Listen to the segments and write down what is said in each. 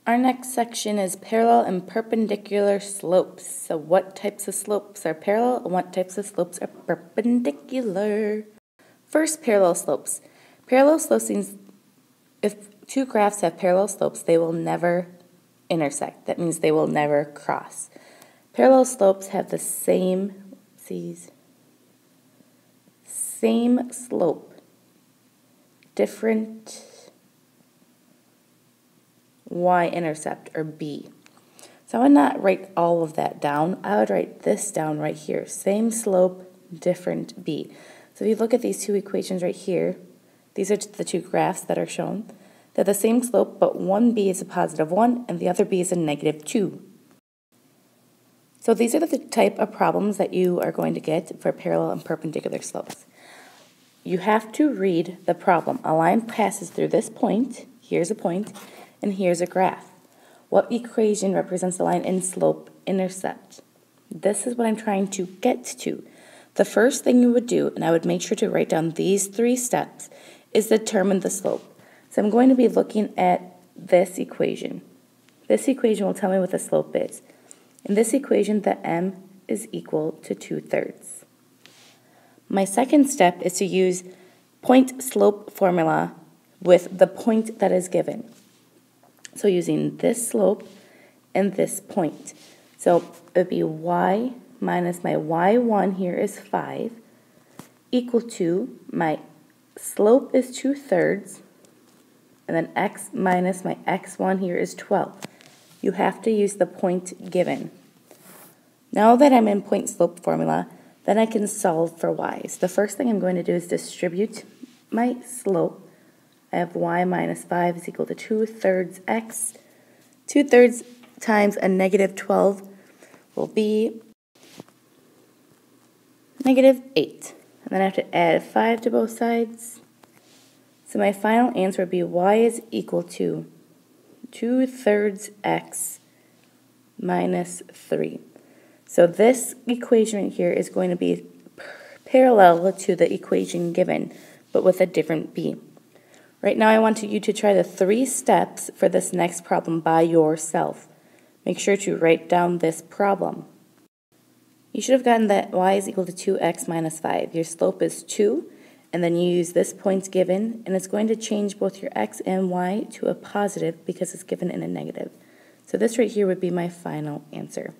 Our next section is parallel and perpendicular slopes. So what types of slopes are parallel and what types of slopes are perpendicular? First, parallel slopes. Parallel slopes means if two graphs have parallel slopes, they will never intersect. That means they will never cross. Parallel slopes have the same slope, different y-intercept, or b. So I would not write all of that down. I would write this down right here. Same slope, different b. So if you look at these two equations right here, these are the two graphs that are shown. They're the same slope, but one b is a positive 1 and the other b is a negative 2. So these are the type of problems that you are going to get for parallel and perpendicular slopes. You have to read the problem. A line passes through this point, here's a point, and here's a graph. What equation represents the line and slope intercept? This is what I'm trying to get to. The first thing you would do, and I would make sure to write down these 3 steps, is determine the slope. So I'm going to be looking at this equation. This equation will tell me what the slope is. In this equation, the m is equal to 2/3. My second step is to use point-slope formula with the point that is given. So using this slope and this point. So it would be y minus my y1 here is 5 equal to my slope is 2/3 and then x minus my x1 here is 12. You have to use the point given. Now that I'm in point-slope formula, then I can solve for y. So the first thing I'm going to do is distribute my slope. I have y minus 5 is equal to 2/3 x. 2/3 times a negative 12 will be negative 8. And then I have to add 5 to both sides. So my final answer would be y is equal to 2/3 x minus 3. So this equation right here is going to be parallel to the equation given, but with a different b. Right now I want you to try the 3 steps for this next problem by yourself. Make sure to write down this problem. You should have gotten that y is equal to 2x minus 5. Your slope is 2, and then you use this point given, and it's going to change both your x and y to a positive because it's given in a negative. So this right here would be my final answer.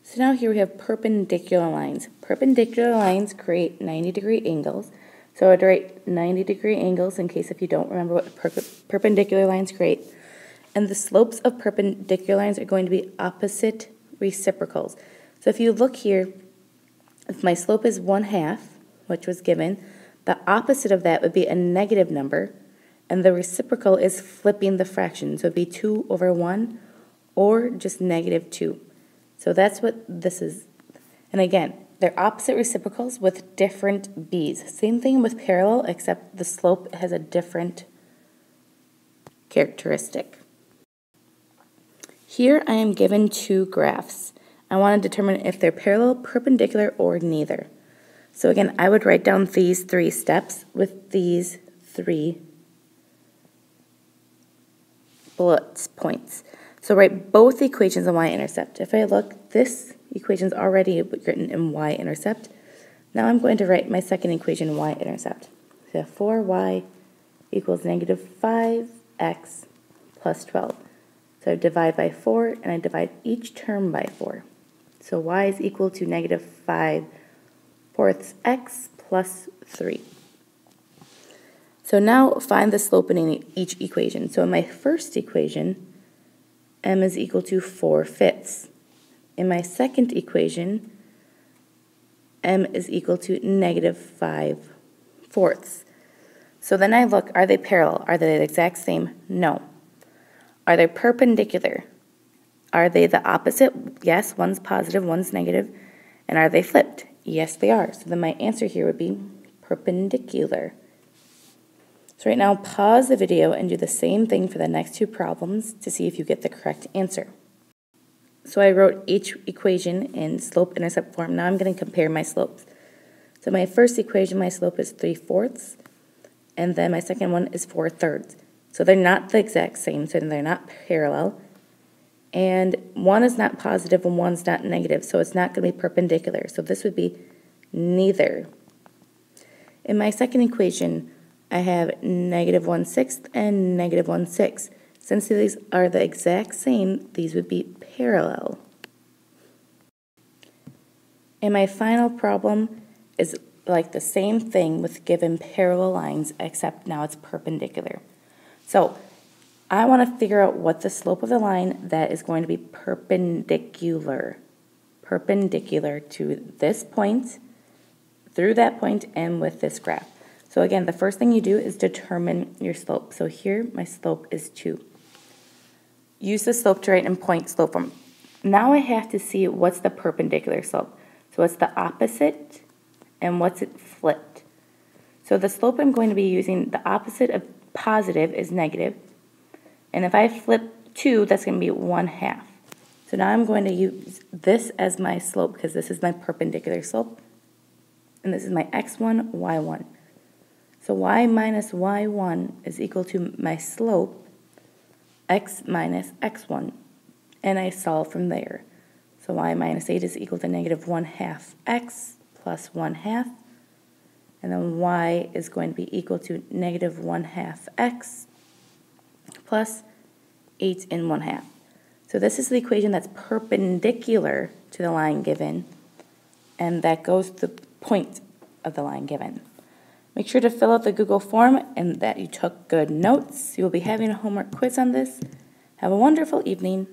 So now here we have perpendicular lines. Perpendicular lines create 90-degree angles. So I would write 90-degree angles in case if you don't remember what perpendicular lines create. And the slopes of perpendicular lines are going to be opposite reciprocals. So if you look here, if my slope is 1/2, which was given, the opposite of that would be a negative number, and the reciprocal is flipping the fraction. So it would be 2/1 or just negative 2. So that's what this is. And again, they're opposite reciprocals with different b's. Same thing with parallel, except the slope has a different characteristic. Here I am given 2 graphs. I want to determine if they're parallel, perpendicular, or neither. So again, I would write down these 3 steps with these 3 bullet points. So write both equations in y-intercept. If I look, this equation is already written in y-intercept. Now I'm going to write my second equation in y-intercept. So 4y equals negative 5x plus 12. So I divide by 4, and I divide each term by 4. So y is equal to negative 5/4 x plus 3. So now find the slope in each equation. So in my first equation, m is equal to 4/5. In my second equation, m is equal to negative 5/4. So then I look, are they parallel? Are they the exact same? No. Are they perpendicular? Are they the opposite? Yes, one's positive, one's negative. And are they flipped? Yes, they are. So then my answer here would be perpendicular. So right now, pause the video and do the same thing for the next 2 problems to see if you get the correct answer. So I wrote each equation in slope-intercept form. Now I'm going to compare my slopes. So my first equation, my slope is 3/4, and then my second one is 4/3. So they're not the exact same, so they're not parallel. And one is not positive and one's not negative, so it's not going to be perpendicular. So this would be neither. In my second equation, I have -1/6 and -1/6. Since these are the exact same, these would be parallel. And my final problem is like the same thing with given parallel lines, except now it's perpendicular. So I want to figure out what the slope of the line that is going to be perpendicular to this point, through that point, and with this graph. So again, the first thing you do is determine your slope. So here, my slope is 2. Use the slope to write in point slope form. Now I have to see what's the perpendicular slope. So what's the opposite and what's it flipped. So the slope I'm going to be using, the opposite of positive is negative. And if I flip 2, that's going to be 1/2. So now I'm going to use this as my slope because this is my perpendicular slope. And this is my x1, y1. So y minus y1 is equal to my slope, x minus x1. And I solve from there. So y minus 8 is equal to -1/2 x plus 1/2. And then y is going to be equal to -1/2 x plus 8 and 1/2. So this is the equation that's perpendicular to the line given, and that goes to the point of the line given. Make sure to fill out the Google form and that you took good notes. You will be having a homework quiz on this. Have a wonderful evening.